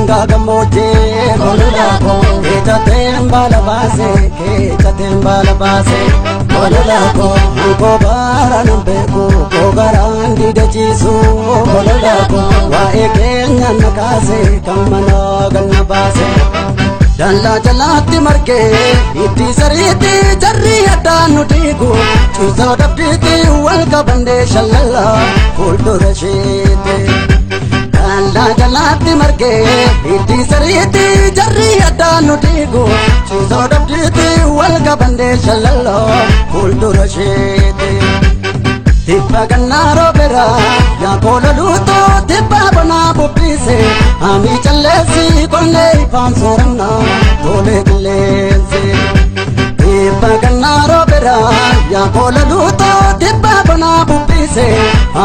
daangaa gammoojjii gololaako keechateen baala baase gololaako ankoo baaraan beeku koo garaan didachiisu gololaako waa'ee keenya na kaase kan manaa ganna baase dallaa jalaatti margee itti sariitti jarri addaan nu diigu cuusaa dhabdiitti wal qabandee shallalla fuuldura isheetti dallaa jalaatti margee itti sariitti jarri addaan nu diigu cuusaa dhabdiitti wal qabandee shallalla fuuldura isheetti Tippa gannaa roobera yaa kola luutoo tippa bonaa bubbise Ami calleessi qonnee ifaan soorannaa tolee qilleense Tippa gannaa roobera yaa kola luutoo tippa bonaa bubbise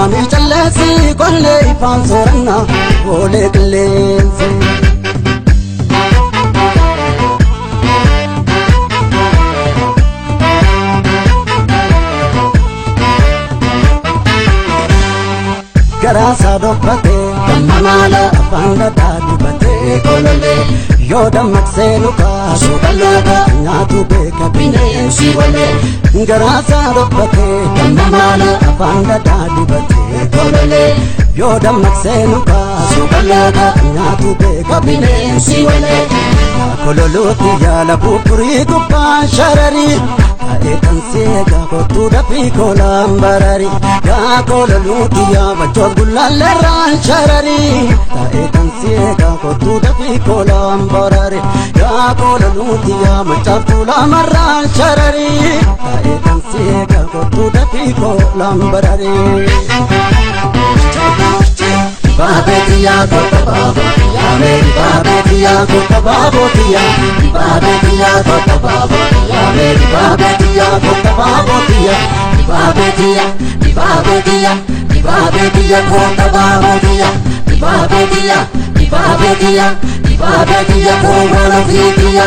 Ami calleessi qonnee ifaan soorannaa tolee qilleense Garasa dobbate damma mala afaan gadhaa dubate golole yoo dammaqsee lukaa suuqallooga nyaatu beeka bineensi wale Garasa dobbate damma mala afaan gadhaa dubate golole yoo dammaqsee lukaa suuqallooga nyaatu beeka bineensi wale Kololooti yaala buburii gubbaan shararii Eekan seega kottu dafii kolaan barari yaa kololuuti yaa bachoot gullalleerraan sharari eekan seega kottu dafii kolaan barari yaa kololuuti yaa machaaf tuulamarraan sharari eekan seega kottu dafii kolaan barari Babetia kota babotia meri babetia kota babotia Babetia kota babotia meri babetia kota babotia Babetia kota babotia Babetia kota babotia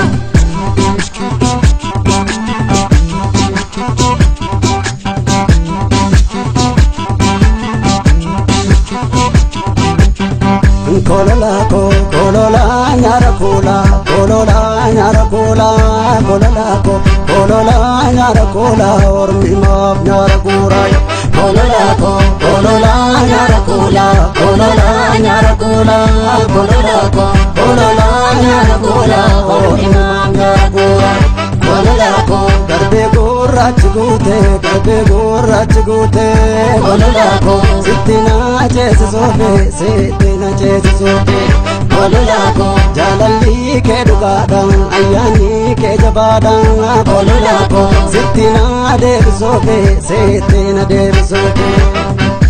Kolola nyara kola Kolola nyara kola ormi maaf nyara kuraya Kolola nyara kola Kolola nyara kola ormi maaf nyara kuraya Garbe gurraachi guute Gololaako sittina jeesisofe Gololaako jaalalli kee dhugaadhaan ayyaanni kee jabaadhaan Gololaako sittina deebisofe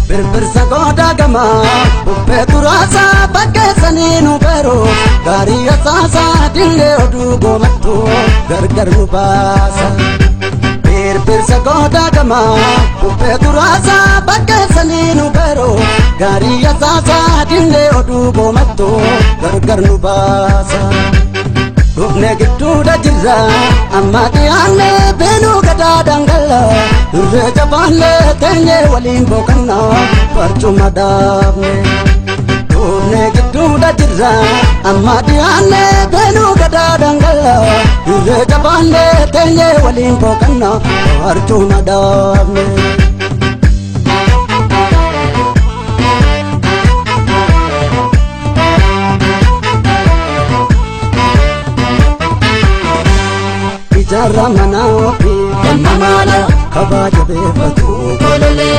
Birbirsa goodaa gamaa bubbee turaasaa bakkeessanii nu beeru gaarii asaasaa dillee oduu goomattu gargar nu baasa Birbirsa goodaa gamaa bubbee turaasaa bakkeessanii nu beeru gaarii asaasaa dillee oduu goomattu gargar nu baasa Dhufne gidduudha jirra amma dhiyaanne beenuu gadaa dangalla Irree jabaanlee teenyee waliin boqonnaa barcuma dhaabne Dhufne gidduudha jirra amma dhiyaanne beenuu gadaa dangalla Irree jabaanlee teenyee waliin boqonnaa barcuma dhaabne Jarra mana ofi damma mala kabaja beefatu golole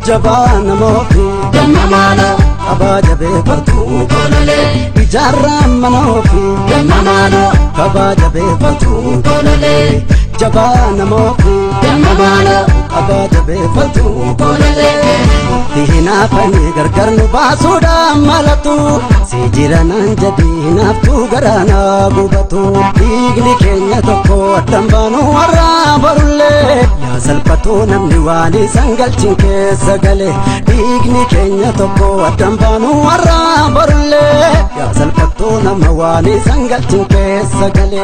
jabaa nama ofi damma mala kabaja beefatu golole Jarra mana ofi damma mala kabaja beefatu golole jabaa nama ofi damma mala kabaja beefatu golole Hinaafanii gargar nu baasuudhaan malatu si jiranaan jabinaaftuu garanaa gubatu dhiigni keenya tokko addan baanu warraa barullee yaa salphatoo namni waan isan galchin keessa gale dhiigni keenya tokko addan baanu warraa barullee yaa salphatoo nama waan isan galchin keessa gale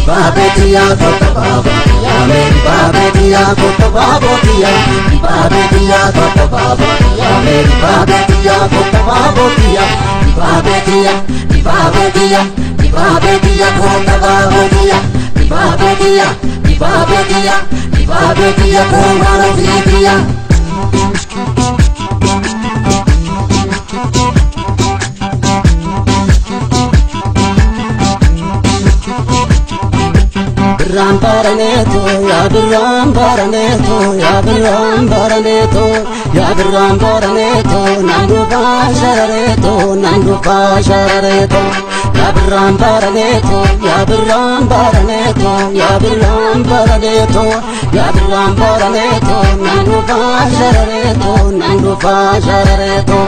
Babetia kota babotia meri babetia kota babotia Babetia kota babotia meri babetia kota babotia dibabetia dibabetia dibabetia kona babetia dibabetia dibabetia dibabetia kona babetia Baraneto, ya baraneto, ya baraneto, ya baraneto, nandu basharareto, nandu basharareto, ya baraneto, ya baraneto, ya baraneto, ya baraneto, nandu basharareto, nandu basharareto,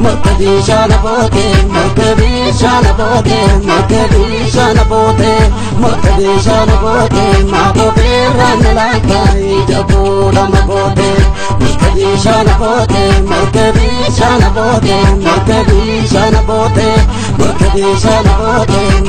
mokabishana bote, mokabishana bote, mokabishana bote, mokabishana bote. Mabo berana laka ijabura mabote Mokabishana bote Mokabishana bote Mokabishana bote Mokabishana bote